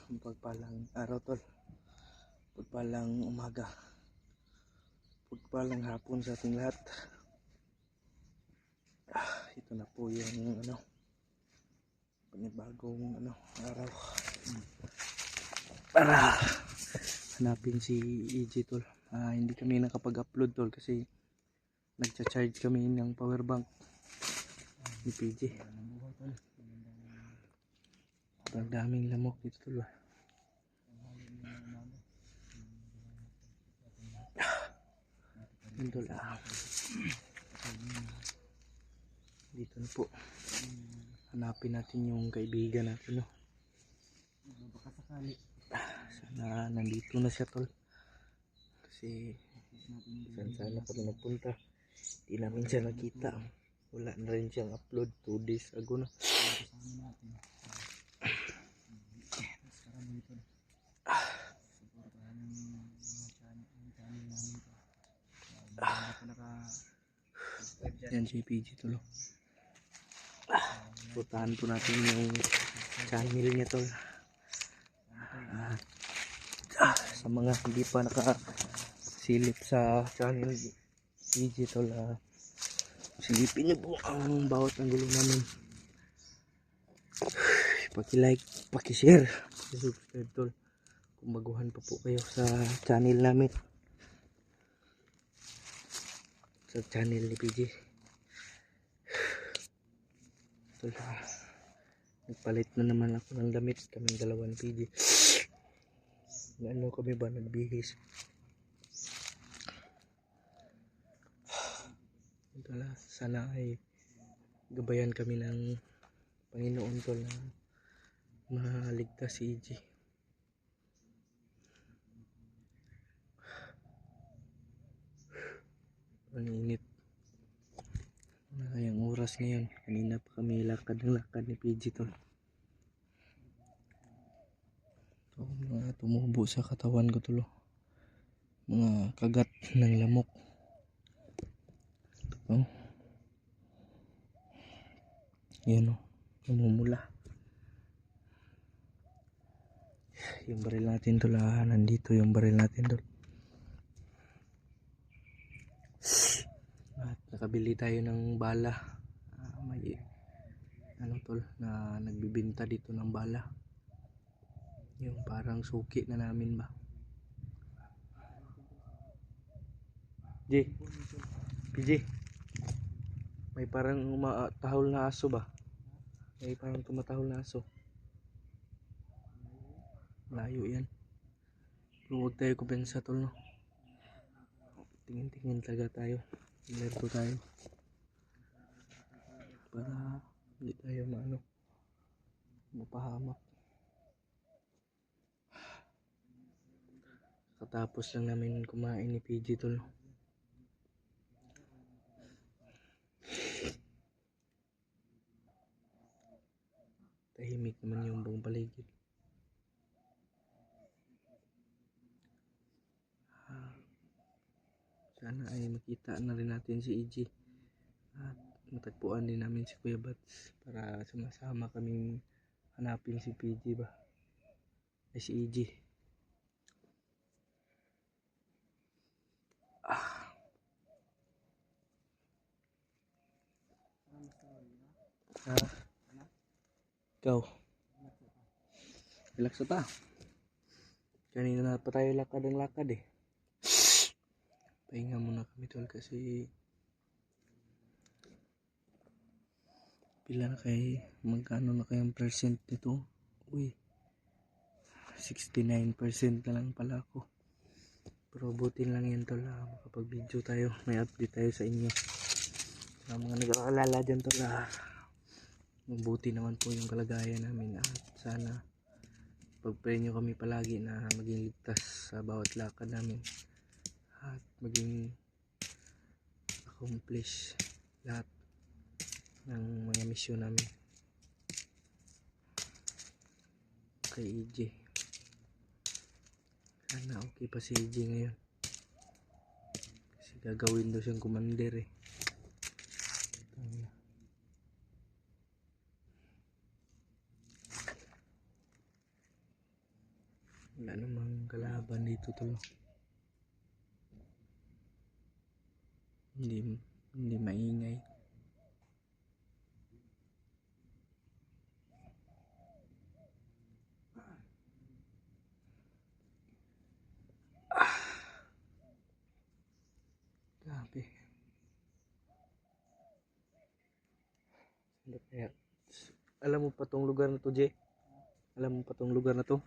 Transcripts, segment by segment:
Pagpalang araw tol, pagpalang umaga, pagpalang hapon sa ating lahat. Ito na po yung panibagong araw para hanapin si EJ tol. Hindi kami nakapag-upload tol kasi nagcha-charge kami ng power bank ni PJ. Ang daming lamok dito tol. Yun tol, dito na po. Hanapin natin yung kaibigan natin, no? Sana nandito na siya tol. Kasi saan sana kami nagpunta, di namin siya nakita. Wala na rin siyang upload 2 days ago na. Yan si PG tol. Puntahan po natin yung channel niya tol. Sa mga hindi pa nakasilip sa channel PG tol, silipin niyo po ang bawat anggulo namin. Paki-like, paki-share, paki-subscribe tol kung baguhan pa po kayo sa channel namin, sa channel ni PG tol. Nagpalit na naman ako ng damit, kaming dalawang PG. Ano kami ba nagbihis? Sana ay gabayan kami ng Panginoon tol na maligtas si EJ. Ang init na kayang oras ngayon. Kanina pa kami lakad ni PG tol. So, mga tumubo sa katawan ko tol. Mga kagat ng lamok. Oh. Yan o, namumula. Yung baril natin tol, nandito yung baril natin tol. At nakabili tayo ng bala. May tol na nagbibinta dito ng bala. Yung parang suki na namin ba. PJ, may parang tahol na aso ba? May parang tumatahol na aso. Layo yan. Huwag tayo kumpensa tol, no? Tingin-tingin talaga tayo. Alerto tayo. Para hindi tayo mapahamak. Katapos lang namin kumain ni PG tol. Tahimik naman yung buong paligid. Sana ay makita na rin natin si EJ at matagpuan din namin si Kuya Bats para sumasama kaming hanapin si PG ba, ay si EJ. Ikaw, relax pa. Kanina na pa tayo lakad eh. Pahinga muna kami tol kasi pila na magkano na kayang percent nito? Uy, 69% na lang pala ako. Pero butin lang yan tol, makapag video tayo, may update tayo sa inyo. Sa mga nag-aalala dyan tol, mabuti naman po yung kalagayan namin at sana pag-pray nyo kami palagi na maging ligtas sa bawat lakad namin at maging accomplish lahat ng mga misyon namin kay EJ. Sana okay pa si EJ ngayon kasi gagawin daw siyang commander eh. Wala namang kalaban dito tol. Hindi maingay. Grabe. Ano kaya? Alam mo pa tong lugar na to, Jay? Alam mo pa tong lugar na to?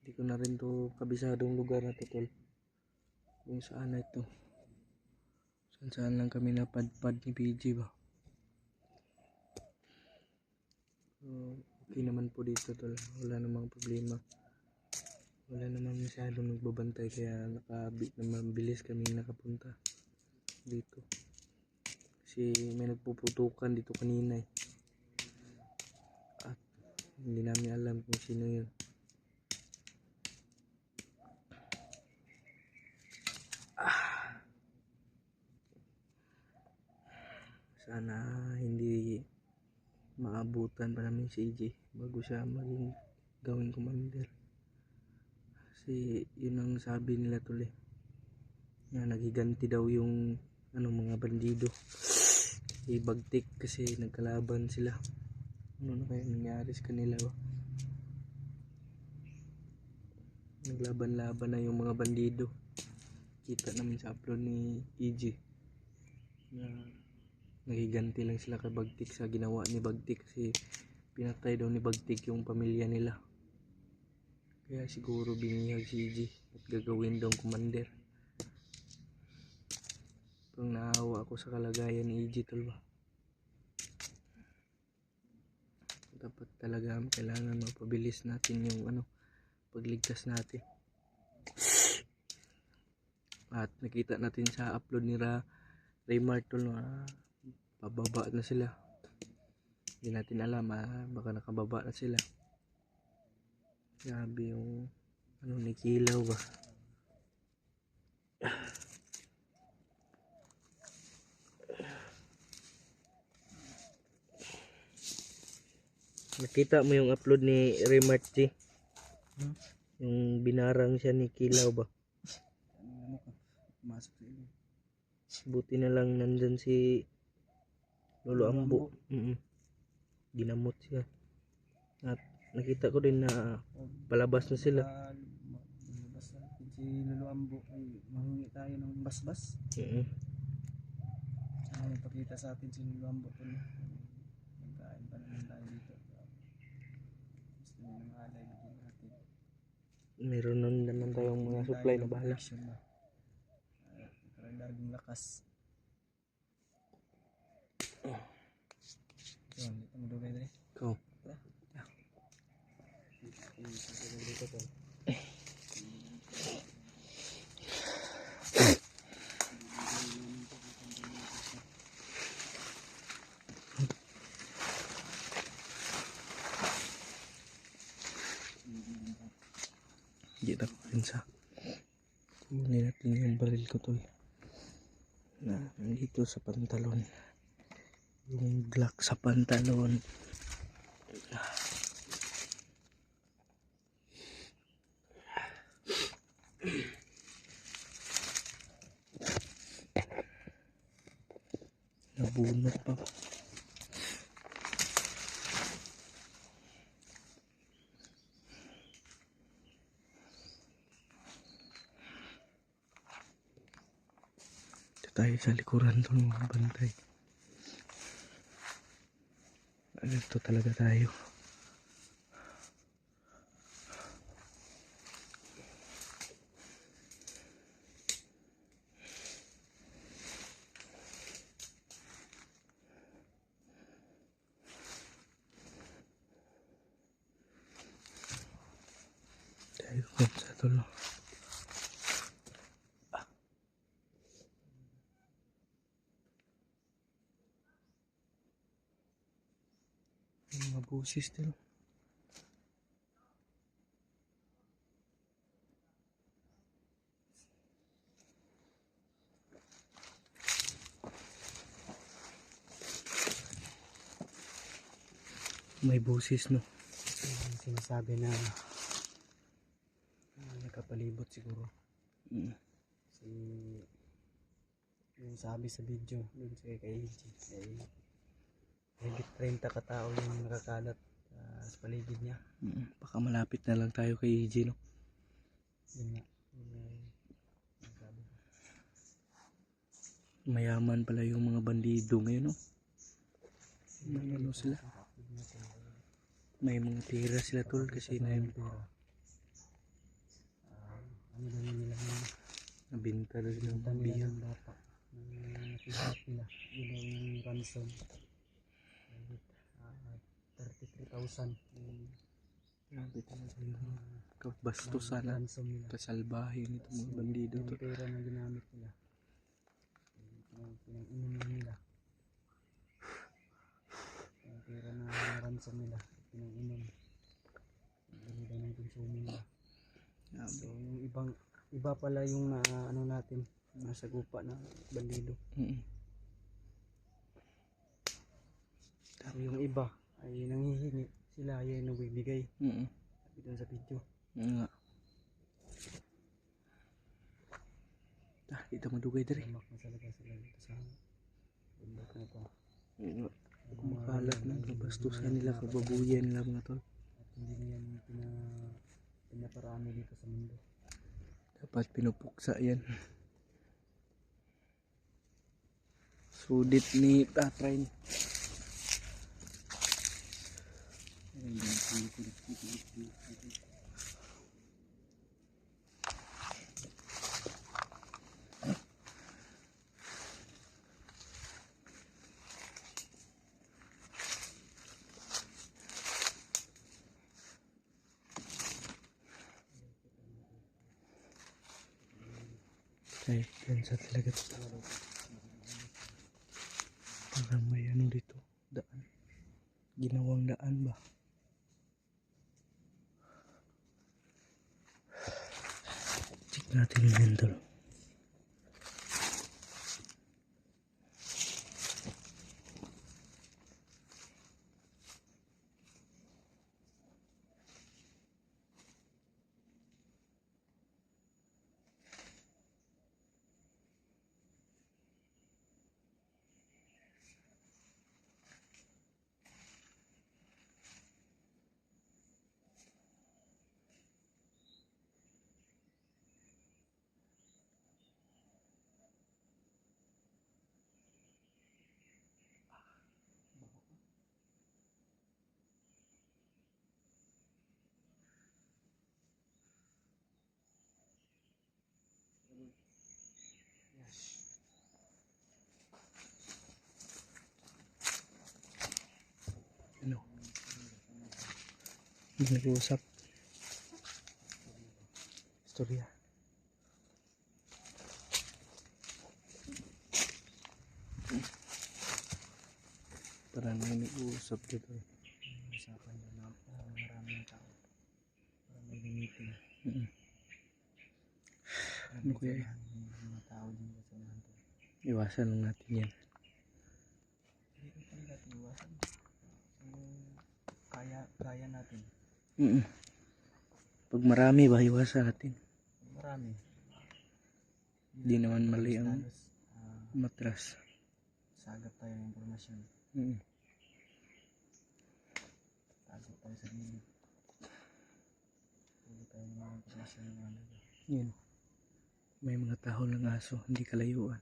Hindi ko na rin to kabisadong lugar na to, tol. Kung saan na ito. Saan lang kami napadpad ni PG ba? Okay naman po dito, tol. Wala namang problema. Wala namang masyadong nagbabantay kaya mabilis kami nakapunta dito. Kasi may nagpuputukan dito kanina eh. At hindi namin alam kung sino yun. Sana hindi maabutan pa namin si EJ bago siya maging gawing commander. Kasi yun ang sabi nila tol eh. Nagiganti daw yung mga bandido. Ibagtik kasi nagkalaban sila. Ano na kaya nangyari sa kanila ba? Naglaban-laban na yung mga bandido. Kita namin sa upload ni EJ na nagiganti lang sila kay Bagtik sa ginawa ni Bagtik kasi pinatay daw ni Bagtik yung pamilya nila. Kaya siguro binihag si EJ at gagawin daw commander. Parang naawa ako sa kalagayan ni EJ tol ba? Dapat talaga kailangan mapabilis natin yung pagligtas natin. At nakita natin sa upload ni Raymart tol na pababa na sila. Hindi natin alam baka nakababa na sila. Grabe yung ni Kilaw ba. Nakita mo yung upload ni Raymart G? Yung binarang siya ni Kilaw ba? Buti na lang nandun si Lolo Ambo. Ginamot siya. At nakita ko din na palabas na sila. Palabas natin si Lolo Ambo ay mahingi tayo ng basbas. Sana magpakita sa atin si Lolo Ambo po. Magkain pa naman tayo dito. Gusto niya ng alay bigyan natin. Meron nun naman tayong mga supply na bahala. Para laging lakas. Yun, dito mo dugay dali. Ikaw. Dito ko rin sa kunin natin yung baril ko tol na nandito sa pantalon, yung Glock sa pantalon. Nabunot pa. Tayo sa likuran to mga bantay. Ito talaga tayo. Tayo sa tulo. Mga busis din. May busis no. sinasabi na nakapalibot siguro. Mm. Si yung sabi sa video dun sa kay AG ay higit 30 katao yung nakakalat sa paligid niya. Baka malapit na lang tayo kay EJ, no? Yun nga. Yung sabi ko. Mayaman pala yung mga bandido ngayon, no? May ano sila? May mga tira sila, tol, kasi na yung pera. Ano daw nila yung nabinta daw sila ng binta nila biya. ng bata. Nakibat nila. Yun daw yung ransom. 33,000 yung Grabe talaga yung kabastusan at ransom nila. kasalbahe nitong mga bandido, Yung tol. pera na ginamit nila. Pinang-inom lang nila. Yung pera na ransom nila. Pinang-inom. Bili daw ng konsumo nila. So yung iba pala yung ano natin, nasa gupa na bandido. So yung iba ay nanghihingi, sila ay nagbibigay. Sabi doon sa video. Nga. Kita mo dugay diri. Tamak na talaga sila dito sa bundok na ito. Kumakalat ng kabastusan nila, kababuyan nila, mga tol. At hindi niyan pinaparami dito sa mundo. Dapat pinupuksa yan. Sudit ni Tatrain. Ay, gansa talaga ito. Parang may ano dito, daan. Ginawang daan ba? Check natin yung mental. Ano? Nag-uusap. Istorya. Parang nag-uusap dito. Usapan na maraming tao. Para may meeting. Ano kaya? Mga tao din sa mga to. Iwasan lang natin yan. Hindi ko natin iwasan. Kaya natin. Pag marami ba, iwasan natin. Marami. Di naman mali ang matras. Sagap tayo ng impormasyon. Sagap tayo sa gilid. Puli tayo ng mga impormasyon ng mga Yan. May mga tahol ng aso, hindi kalayuan.